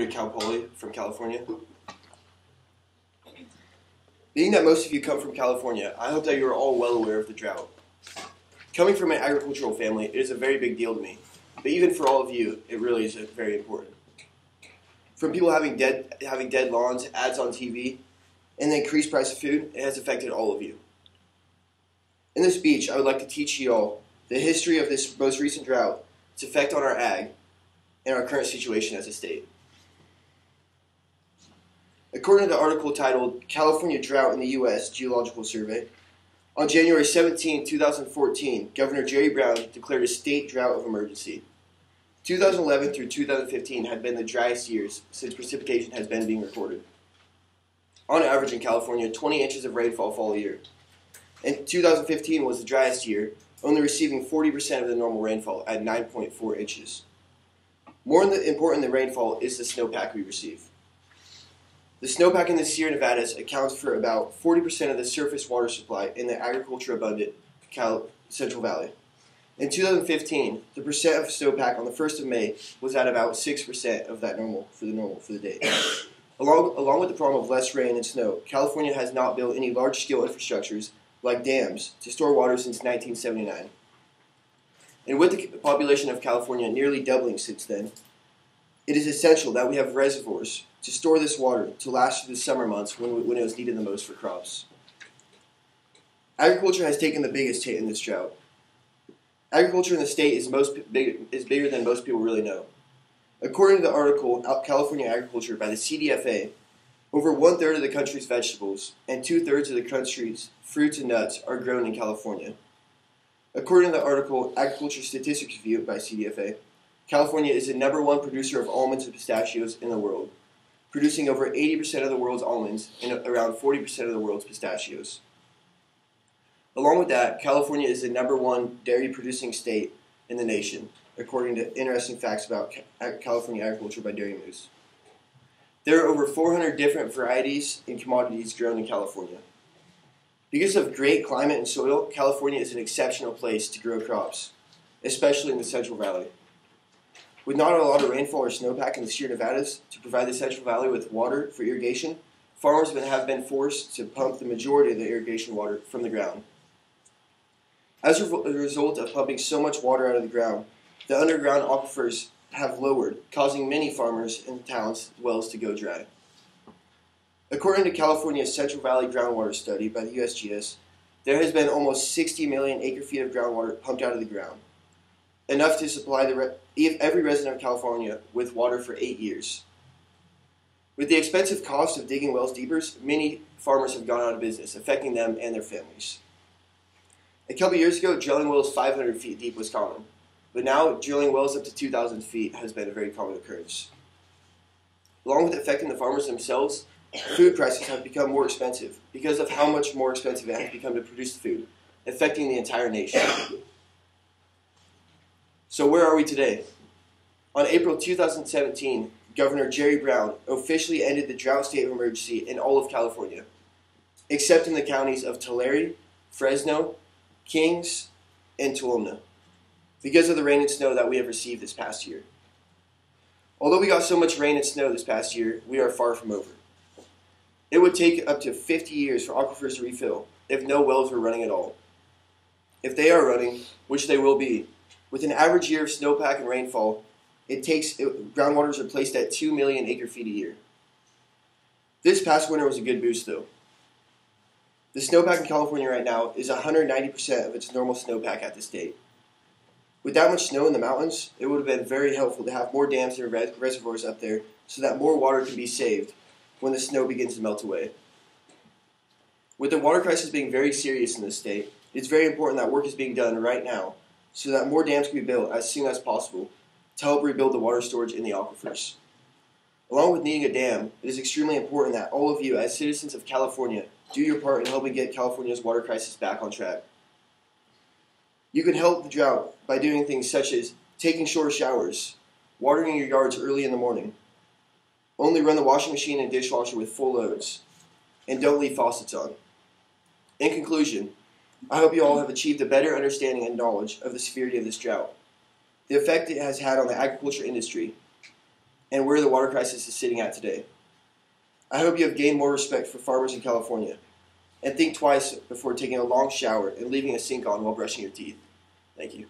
Peter Calpoli from California. Being that most of you come from California, I hope that you are all well aware of the drought. Coming from an agricultural family, it is a very big deal to me. But even for all of you, it really is very important. From people having dead lawns, ads on TV, and the increased price of food, it has affected all of you. In this speech, I would like to teach you all the history of this most recent drought, its effect on our ag, and our current situation as a state. According to the article titled California Drought in the U.S. Geological Survey, on January 17, 2014, Governor Jerry Brown declared a state drought of emergency. 2011 through 2015 had been the driest years since precipitation has been being recorded. On average in California, 20 inches of rainfall fall a year. And 2015 was the driest year, only receiving 40% of the normal rainfall at 9.4 inches. More important than rainfall is the snowpack we receive. The snowpack in the Sierra Nevadas accounts for about 40% of the surface water supply in the agriculture-abundant Central Valley. In 2015, the percent of snowpack on the 1st of May was at about 6% of that normal for the day. Along with the problem of less rain and snow, California has not built any large-scale infrastructures like dams to store water since 1979. And with the population of California nearly doubling since then, it is essential that we have reservoirs to store this water to last through the summer months when it was needed the most for crops. Agriculture has taken the biggest hit in this drought. Agriculture in the state is bigger than most people really know. According to the article California Agriculture by the CDFA, over 1/3 of the country's vegetables and 2/3 of the country's fruits and nuts are grown in California. According to the article Agriculture Statistics Review by CDFA, California is the #1 producer of almonds and pistachios in the world, producing over 80% of the world's almonds and around 40% of the world's pistachios. Along with that, California is the #1 dairy-producing state in the nation, according to interesting facts about California agriculture by Dairy Moose. There are over 400 different varieties and commodities grown in California. Because of great climate and soil, California is an exceptional place to grow crops, especially in the Central Valley. With not a lot of rainfall or snowpack in the Sierra Nevadas to provide the Central Valley with water for irrigation, farmers have been forced to pump the majority of the irrigation water from the ground. As a result of pumping so much water out of the ground, the underground aquifers have lowered, causing many farmers and towns' wells to go dry. According to California's Central Valley Groundwater Study by the USGS, there has been almost 60 million acre-feet of groundwater pumped out of the ground, enough to supply every resident of California with water for 8 years. With the expensive cost of digging wells deeper, many farmers have gone out of business, affecting them and their families. A couple years ago, drilling wells 500 feet deep was common, but now drilling wells up to 2,000 feet has been a very common occurrence. Along with affecting the farmers themselves, food prices have become more expensive because of how much more expensive it has become to produce the food, affecting the entire nation. So where are we today? On April 2017, Governor Jerry Brown officially ended the drought state of emergency in all of California, except in the counties of Tulare, Fresno, Kings, and Tuolumne, because of the rain and snow that we have received this past year. Although we got so much rain and snow this past year, we are far from over. It would take up to 50 years for aquifers to refill if no wells were running at all. If they are running, which they will be, with an average year of snowpack and rainfall, groundwaters are placed at 2 million acre-feet a year. This past winter was a good boost, though. The snowpack in California right now is 190% of its normal snowpack at this date. With that much snow in the mountains, it would have been very helpful to have more dams and reservoirs up there so that more water can be saved when the snow begins to melt away. With the water crisis being very serious in this state, it's very important that work is being done right now so that more dams can be built as soon as possible to help rebuild the water storage in the aquifers. Along with needing a dam, it is extremely important that all of you, as citizens of California, do your part in helping get California's water crisis back on track. You can help the drought by doing things such as taking shorter showers, watering your yards early in the morning, only run the washing machine and dishwasher with full loads, and don't leave faucets on. In conclusion, I hope you all have achieved a better understanding and knowledge of the severity of this drought, the effect it has had on the agriculture industry, and where the water crisis is sitting at today. I hope you have gained more respect for farmers in California, and think twice before taking a long shower and leaving a sink on while brushing your teeth. Thank you.